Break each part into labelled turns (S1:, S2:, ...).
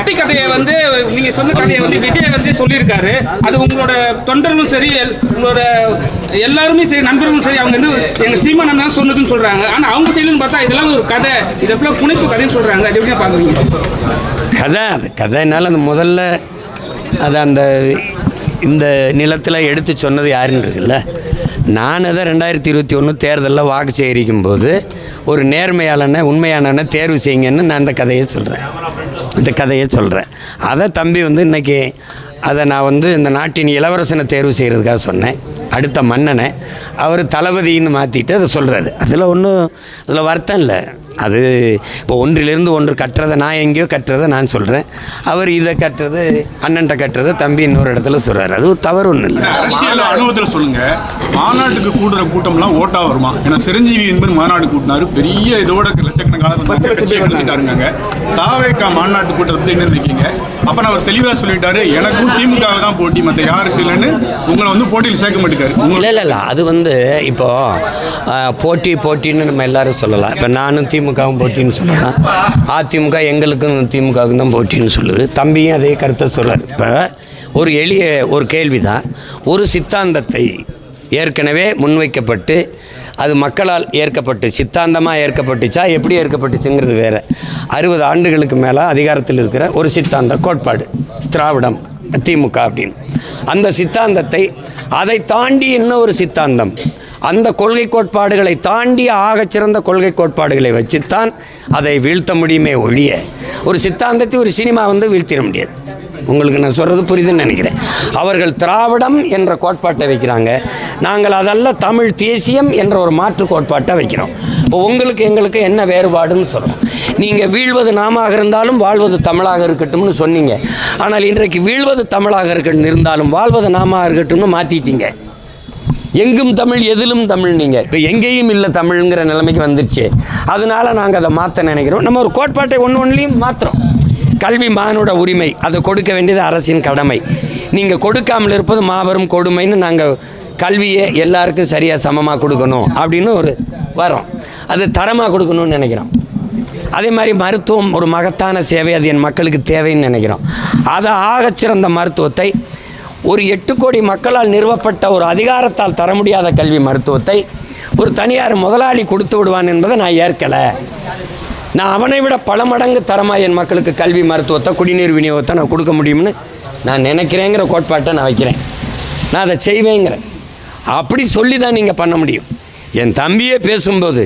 S1: பெட்டி கதையை வந்து நீங்க சொன்ன கதையை வந்து விஜய் வந்து சொல்லியிருக்காரு. அது உங்களோட தொண்டர்களும் சரி, உங்களோட எல்லாருமே சரி, நண்பர்களும் சரி, அவங்க வந்து எங்க சீமான் அண்ணா சொன்னதுன்னு சொல்றாங்க. ஆனா அவங்க சைடுன்னு பார்த்தா இதெல்லாம் ஒரு கதை, இதெல்லாம் புனைப்பு கதைன்னு சொல்றாங்க. அது எப்படி பாக்குறீங்க?
S2: கதை அது கதைனால அந்த முதல்ல அதை அந்த இந்த நிலத்தில் எடுத்து சொன்னது யாருன்னு இருக்குல்ல. நான் அதை 2021 தேர்தலில் வாக்கு சேகரிக்கும் போது ஒரு நேர்மையாளனை உண்மையானனை தேர்வு செய்யுங்கன்னு நான் அந்த கதையை சொல்கிறேன். அதை தம்பி வந்து இன்றைக்கி அதை நான் வந்து இந்த நாட்டின் இளவரசனை தேர்வு செய்கிறதுக்காக சொன்னேன். அடுத்த மன்னனை அவர் தளபதின்னு மாற்றிட்டு அதை சொல்கிறாரு. அதில் வருத்தம் இல்லை. அது இப்போ ஒன்றிலிருந்து ஒன்று கட்டுறதை நான் எங்கேயோ கட்டுறதை நான் சொல்கிறேன். அவர் இதை கட்டுறது அண்ணன்ட்ட கட்டுறதை தம்பி இன்னொரு இடத்துல சொல்கிறார். அது தவறு ஒன்றும் இல்லை.
S3: அரசியல் அனுபவத்தில் சொல்லுங்கள், மாநாட்டுக்கு கூடுற கூட்டம்லாம் ஓட்டாக வருமா? ஏன்னா சிரஞ்சீவி என்பது மாநாடு கூட்டினாரு, பெரிய இதோட லட்சக்கணக்கான தாவேக்கா மாநாட்டு கூட்டத்தை பற்றி என்ன நினைக்கிறீங்க? அப்போ நான் அவர் தெளிவாக சொல்லிட்டாரு, எனக்கும் திமுக தான் போட்டி, மற்ற யாருக்கு இல்லைன்னு உங்களை வந்து போட்டியில் சேர்க்க மாட்டேங்காரு.
S2: இல்லை அது வந்து இப்போது போட்டின்னு நம்ம எல்லாரும் சொல்லலாம். இப்போ நானும் திமுகவும் போட்டின்னு சொல்லலாம். அதிமுக எங்களுக்கும் திமுகவுக்கும் தான் போட்டின்னு சொல்லுது. தம்பியும் அதே கருத்தை சொல்கிறார். இப்போ ஒரு எளிய ஒரு கேள்வி தான். ஒரு சித்தாந்தத்தை ஏற்கனவே முன்வைக்கப்பட்டு அது மக்களால் ஏற்கப்பட்டு சித்தாந்தமாக ஏற்கப்பட்டுச்சா எப்படி ஏற்கப்பட்டுச்சுங்கிறது வேறு. 60 ஆண்டுகளுக்கு மேலே அதிகாரத்தில் இருக்கிற ஒரு சித்தாந்த கோட்பாடு திராவிடம் திமுக அப்படின்னு. அந்த சித்தாந்தத்தை அதை தாண்டி இன்னும் ஒரு சித்தாந்தம், அந்த கொள்கை கோட்பாடுகளை தாண்டி ஆகச்சிறந்த கொள்கை கோட்பாடுகளை வச்சுத்தான் அதை வீழ்த்த முடியுமே ஒழிய ஒரு சித்தாந்தத்தை ஒரு சினிமா வந்து வீழ்த்திட முடியாது. உங்களுக்கு நான் சொல்கிறது புரியுதுன்னு நினைக்கிறேன். அவர்கள் திராவிடம் என்ற கோட்பாட்டை வைக்கிறாங்க, நாங்கள் அதெல்லாம் தமிழ் தேசியம் என்ற ஒரு மாற்று கோட்பாட்டை வைக்கிறோம். இப்போ உங்களுக்கு எங்களுக்கு என்ன வேறுபாடுன்னு சொல்கிறோம். நீங்கள் வீழ்வது நாமாக இருந்தாலும் வாழ்வது தமிழாக இருக்கட்டும்னு சொன்னீங்க. ஆனால் இன்றைக்கு வீழ்வது தமிழாக இருக்கட்டும் இருந்தாலும் வாழ்வது நாமாக இருக்கட்டும்னு மாற்றிட்டீங்க. எங்கும் தமிழ் எதிலும் தமிழ். நீங்கள் இப்போ எங்கேயும் இல்லை தமிழ்ங்கிற நிலைமைக்கு வந்துடுச்சு. அதனால நாங்கள் அதை மாற்ற நினைக்கிறோம். நம்ம ஒரு கோட்பாட்டை ஒன்றுலையும் மாற்றுறோம். கல்வி மானுட உரிமை, அதை கொடுக்க வேண்டியது அரசின் கடமை. நீங்கள் கொடுக்காமல் இருப்பது மாபெரும் கொடுமைன்னு நாங்கள் கல்வியை எல்லாருக்கும் சரியாக சமமாக கொடுக்கணும் அப்படின்னு ஒரு வரோம். அது தரமாக கொடுக்கணும்னு நினைக்கிறோம். அதே மாதிரி மருத்துவம் ஒரு மகத்தான சேவை, அது என் மக்களுக்கு தேவைன்னு நினைக்கிறோம். அதை ஆகச்சிறந்த மருத்துவத்தை ஒரு 8 கோடி மக்களால் நிறுவப்பட்ட ஒரு அதிகாரத்தால் தர முடியாத கல்வி மருத்துவத்தை ஒரு தனியார் முதலாளி கொடுத்து விடுவான் என்பதை நான் ஏற்கலை. நான் அவனை விட பல மடங்கு தரமாக என் மக்களுக்கு கல்வி மருத்துவத்தை குடிநீர் விநியோகத்தை நான் கொடுக்க முடியும்னு நான் நினைக்கிறேங்கிற கோட்பாட்டை நான் வைக்கிறேன். நான் அதை செய்வேங்கிறேன். அப்படி சொல்லி தான் நீங்கள் பண்ண முடியும். என் தம்பியே பேசும்போது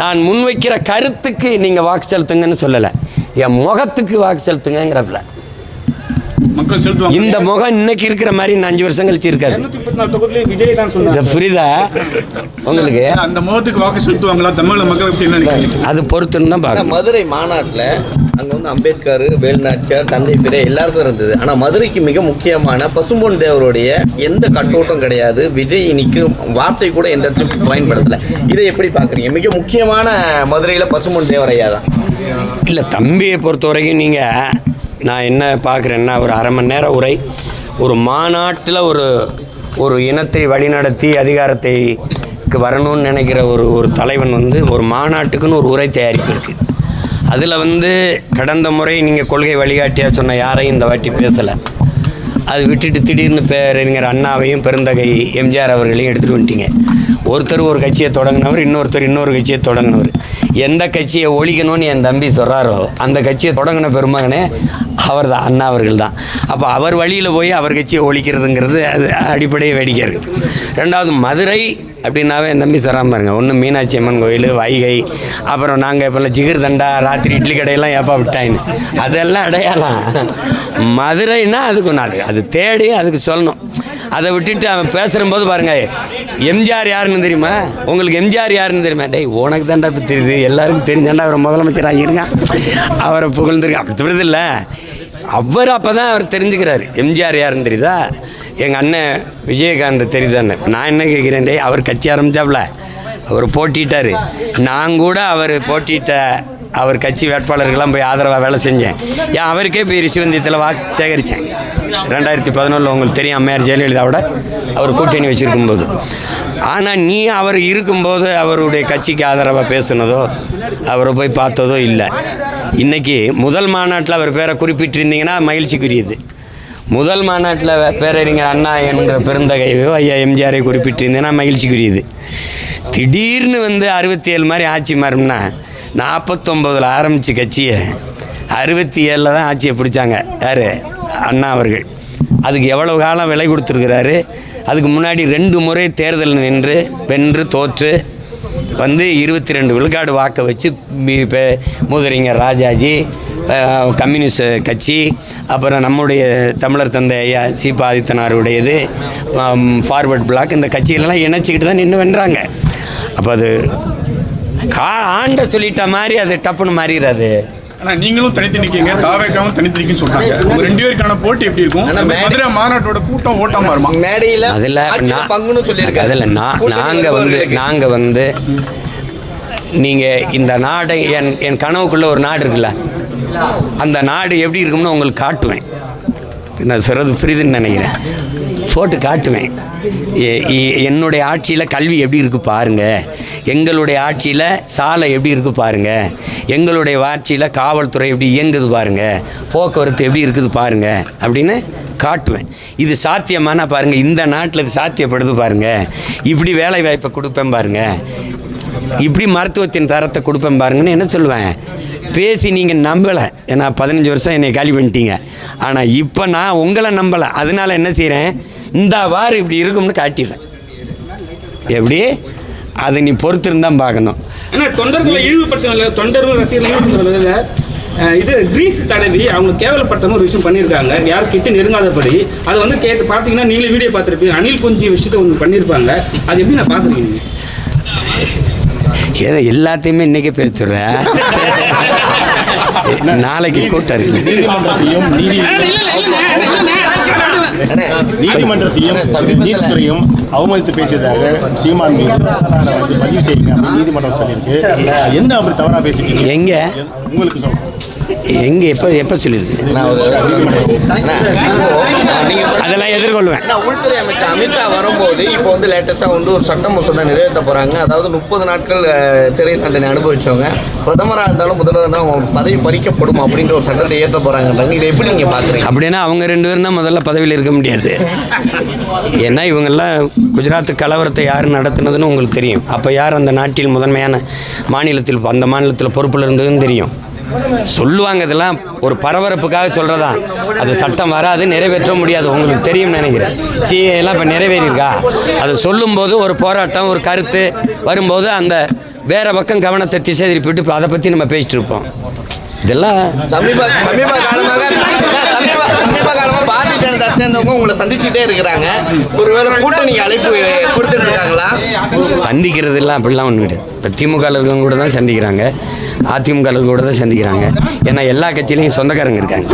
S2: நான் முன்வைக்கிற கருத்துக்கு நீங்கள் வாக்கு செலுத்துங்கன்னு சொல்லலை, என் முகத்துக்கு வாக்கு செலுத்துங்கிறப்பல.
S3: மக்கள் செலுத்துவாங்க.
S2: இந்த முகம் இன்னைக்கு இருக்கிற மாதிரி 5 வருஷம் கழிச்சு இருக்காது. புரியுதா உங்களுக்கு?
S3: அந்த முகத்துக்கு வாக்கு செலுத்துவாங்களா தமிழ் மக்களுக்கு என்ன நினைக்கிறீங்க?
S2: அது பொறுத்துன்னு தான் பார்க்கணும்.
S4: மதுரை மாநாட்டில் அங்கே வந்து அம்பேத்கர், வேலுநாச்சியார், தந்தை பெரிய எல்லாருக்கும் இருந்தது. ஆனால் மதுரைக்கு மிக முக்கியமான பசும்பொன் தேவருடைய எந்த கட்டோட்டம் கிடையாது. விஜய் நிற்கும் வார்த்தை கூட எந்த இடத்துலையும் பயன்படுத்தலை. இதை எப்படி பார்க்குறீங்க? மிக முக்கியமான மதுரையில் பசும்பொன் தேவரையா தான்.
S2: இல்லை, தம்பியை பொறுத்த வரைக்கும் நீங்கள் நான் என்ன பார்க்குறேன்னா, ஒரு அரை மணி நேர உரை ஒரு மாநாட்டில் ஒரு இனத்தை வழிநடத்தி அதிகாரத்தைக்கு வரணும்னு நினைக்கிற ஒரு தலைவன் வந்து ஒரு மாநாட்டுக்குன்னு ஒரு உரை தயாரிப்பு இருக்குது. அதில் வந்து கடந்த முறை நீங்கள் கொள்கை வழிகாட்டியாக சொன்ன யாரையும் இந்த வாட்டி பேசலை. அது விட்டுட்டு திடீர்னு பேரறிஞர் அண்ணாவையும் பெருந்தகை எம்ஜிஆர் அவர்களையும் எடுத்துகிட்டு வந்துட்டீங்க. ஒருத்தர் ஒரு கட்சியை தொடங்கினவர், இன்னொருத்தர் இன்னொரு கட்சியை தொடங்கினவர். எந்த கட்சியை ஒழிக்கணும்னு என் தம்பி சொல்கிறாரோ அந்த கட்சியை தொடங்கின பெருமகனே அவர் தான், அண்ணா அவர்கள் தான். அப்போ அவர் வழியில் போய் அவர் கட்சியை ஒழிக்கிறதுங்கிறது அது அடிப்படையே வேடிக்கை இருக்குது. ரெண்டாவது, மதுரை அப்படின்னாவே என் தம்பி தராமல் பாருங்க. ஒன்று மீனாட்சி அம்மன் கோயில், வைகை, அப்புறம் நாங்கள் இப்போ ஜிகிர் தண்டா, ராத்திரி இட்லி கடையெல்லாம் ஏப்பா விட்டாயின்னு அதெல்லாம் அடையாளம். மதுரைன்னா அதுக்கு ஒன்று, அது தேடி அதுக்கு சொல்லணும். அதை விட்டுட்டு அவன் பேசுகிறம்போது பாருங்கள், எம்ஜிஆர் யாருன்னு தெரியுமா உங்களுக்கு? எம்ஜிஆர் யாருன்னு தெரியுமா? டேய் உனக்கு தாண்டா இப்போ தெரியுது, எல்லாருக்கும் தெரிஞ்சாண்டா அவர் முதலமைச்சராக இருங்க, அவரை புகழ்ந்துருக்க. அப்படி தெரியுது இல்லை, அவர் அப்போ தான் அவர் தெரிஞ்சுக்கிறாரு எம்ஜிஆர் யாருன்னு தெரியுதா. எங்கள் அண்ணன் விஜயகாந்த் தெரியுதாண்ணே. நான் என்ன கேட்குறேன், டே அவர் கட்சி ஆரம்பித்தாப்புல அவர் போட்டிட்டார். நான் கூட அவர் போட்டிட்ட அவர் கட்சி வேட்பாளர்கள்லாம் போய் ஆதரவாக வேலை செஞ்சேன். ஏன் அவருக்கே போய் ரிஷிவந்தியத்தில் வாக்கு சேகரித்தேன். 2011 உங்களுக்கு தெரியும், அம்மையார் ஜெயலலிதாவோட அவர் கூட்டணி வச்சுருக்கும்போது. ஆனால் நீ அவர் இருக்கும்போது அவருடைய கட்சிக்கு ஆதரவாக பேசுனதோ அவரை போய் பார்த்ததோ இல்லை. இன்றைக்கி முதல் மாநாட்டில் அவர் பேரை குறிப்பிட்டிருந்தீங்கன்னா மகிழ்ச்சிக்குரியது. முதல் மாநாட்டில் பேரறிஞர் அண்ணா என்ற பெருந்தகையோ ஐயா எம்ஜிஆரை குறிப்பிட்டிருந்தீங்கன்னா மகிழ்ச்சிக்குரியது. திடீர்னு 67 மாதிரி ஆட்சி மாறும்னா 49 ஆரம்பித்த கட்சியை 67 தான் ஆட்சியை பிடிச்சாங்க யார்? அண்ணா அவர்கள். அதுக்கு எவ்வளவு காலம் விலை கொடுத்துருக்கிறாரு. அதுக்கு முன்னாடி 2 முறை தேர்தல் நின்று வென்று தோற்று 22 விழுக்காடு வாக்கை வச்சு மூதறிஞர் ராஜாஜி, கம்யூனிஸ்ட் கட்சி, அப்புறம் நம்முடைய தமிழர் தந்தை ஐயா சீபா ஆதித்தனாருடையது, ஃபார்வர்ட் பிளாக், இந்த கட்சிகளெல்லாம் இணைச்சிக்கிட்டு தான் நின்று வென்றாங்க. அப்போ அது ஆண்ட சொல்லிட்ட மாதிரி அது டப்புன்னு மாறிடாது.
S3: ஆனால் நீங்களும் தனித்து நிற்கீங்க, தாவேக்காவும் தனித்து நிற்குன்னு சொல்கிறாங்க. உங்கள் 2 பேருக்கான போட்டி எப்படி இருக்கும்? மதுரை மாநாட்டோட கூட்டம் ஓட்டமாக வருமா?
S4: மேடையில்
S2: அதில்
S4: பங்குன்னு சொல்லியிருக்காங்க.
S2: அதில் நாங்கள் நீங்கள் இந்த நாடை என் கனவுக்குள்ளே ஒரு நாடு இருக்குல்ல, அந்த நாடு எப்படி இருக்கும்னு உங்களுக்கு காட்டுவேன். நான் சொல்கிறது புரியுதுன்னு நினைக்கிறேன். போட்டு காட்டுவேன். என்னுடைய ஆட்சியில் கல்வி எப்படி இருக்குது பாருங்கள், எங்களுடைய ஆட்சியில் சாலை எப்படி இருக்குது பாருங்கள், எங்களுடைய ஆட்சியில் காவல்துறை எப்படி இயங்குது பாருங்கள், போக்குவரத்து எப்படி இருக்குது பாருங்கள் அப்படின்னு காட்டுவேன். இது சாத்தியமான பாருங்கள், இந்த நாட்டில் இது சாத்தியப்படுது பாருங்கள், இப்படி வேலை வாய்ப்பை கொடுப்பேன் பாருங்கள், இப்படி மருத்துவத்தின் தரத்தை கொடுப்பேன் பாருங்கன்னு என்ன சொல்லுவேன். பேசி நீங்கள் நம்பலை. ஏன்னா 15 வருஷம் என்னை காலி பண்ணிட்டீங்க. ஆனால் இப்போ நான் உங்களை நம்பலை. அதனால் என்ன செய்கிறேன், இந்த வாரம் இப்படி இருக்கும்னு காட்டிடுறேன். எப்படி அதை நீ பொறுத்திருந்தான் பார்க்கணும்.
S1: ஆனால் தொண்டர்களை இழிவுபடுத்த, தொண்டர்கள் ரசிகர்கள் இது கிரீஸ் தடவி அவங்க கேவலப்படுத்த ஒரு விஷயம் பண்ணியிருக்காங்க. யாரும் கிட்ட நெருங்காதபடி அதை கேட்டு பார்த்தீங்கன்னா நீங்களே வீடியோ பார்த்துருப்பீங்க. அணில் குஞ்சு விஷயத்தை ஒன்று பண்ணியிருப்பாங்க. அது எப்படி நான் பார்த்துருக்கீங்க?
S2: ஏதோ எல்லாத்தையுமே இன்றைக்கே பேசுகிறேன். நாளைக்கு கூட்டம் இருக்கு.
S5: நீதிமன்றத்தையும் நீதித்துறையும் அவமதித்து பேசியதாக சீமான் மீது பதிவு செய்யுங்க அப்படின்னு நீதிமன்றம் சொல்லியிருக்கு. என்ன அப்படி தவறாக பேசிட்டீங்க?
S2: எங்கே
S5: உங்களுக்கு சொல்றேன்.
S2: எங்கே எப்போ சொல்லியிருக்கு? அதெல்லாம் எதிர்கொள்வேன்.
S4: உள்துறை அமைச்சர் அமித்ஷா வரும்போது இப்போ லேட்டஸ்டாக ஒரு சட்ட மசோதா நிறைவேற்ற போகிறாங்க. அதாவது 30 நாட்கள் சிறை தண்டனை அனுபவிச்சவங்க பிரதமராக இருந்தாலும் முதல்வராக இருந்தாலும் அவங்க பதவி பறிக்கப்படும் அப்படின்ற ஒரு சட்டத்தை ஏற்ற போகிறாங்கன்றாங்க. இதை எப்படி நீங்கள் பார்க்குறீங்க?
S2: அப்படின்னா அவங்க 2 பேரும் தான் முதல்ல பதவியில் இருக்க முடியாது. ஏன்னா இவங்கெல்லாம் குஜராத் கலவரத்தை யார் நடத்துனதுன்னு உங்களுக்கு தெரியும். அப்போ யார் அந்த நாட்டில் முதன்மையான மாநிலத்தில் அந்த மாநிலத்தில் பொறுப்பில் இருந்ததுன்னு தெரியும். சொல்லுவாங்க. இதெல்லாம் ஒரு பரபரப்புக்காக சொல்கிறதா. அது சட்டம் வராது, நிறைவேற்ற முடியாது. உங்களுக்கு தெரியும்னு நினைக்கிறேன். சிஏ எல்லாம் இப்போ நிறைவேறியிருக்கா? அது சொல்லும்போது ஒரு போராட்டம், ஒரு கருத்து வரும்போது அந்த வேறு பக்கம் கவனத்தை திசை திருப்பிட்டு இப்போ அதை பற்றி நம்ம பேசிட்டு இருப்போம். இதெல்லாம்
S4: சமீப காலமாக பாரதிய ஜனதா சேர்ந்தவங்க உங்களை சந்திச்சுட்டே இருக்கிறாங்க. ஒருவேளை கூட்டணிக்கு அழைப்பு கொடுத்துட்டு இருக்காங்களா?
S2: சந்திக்கிறதுலாம் அப்படிலாம் ஒன்றும் கிடையாது. இப்போ திமுகலர்கள் கூட தான் சந்திக்கிறாங்க, அதிமுகலர்கள் கூட தான் சந்திக்கிறாங்க. ஏன்னா எல்லா கட்சியிலையும் சொந்தக்காரங்க இருக்காங்க.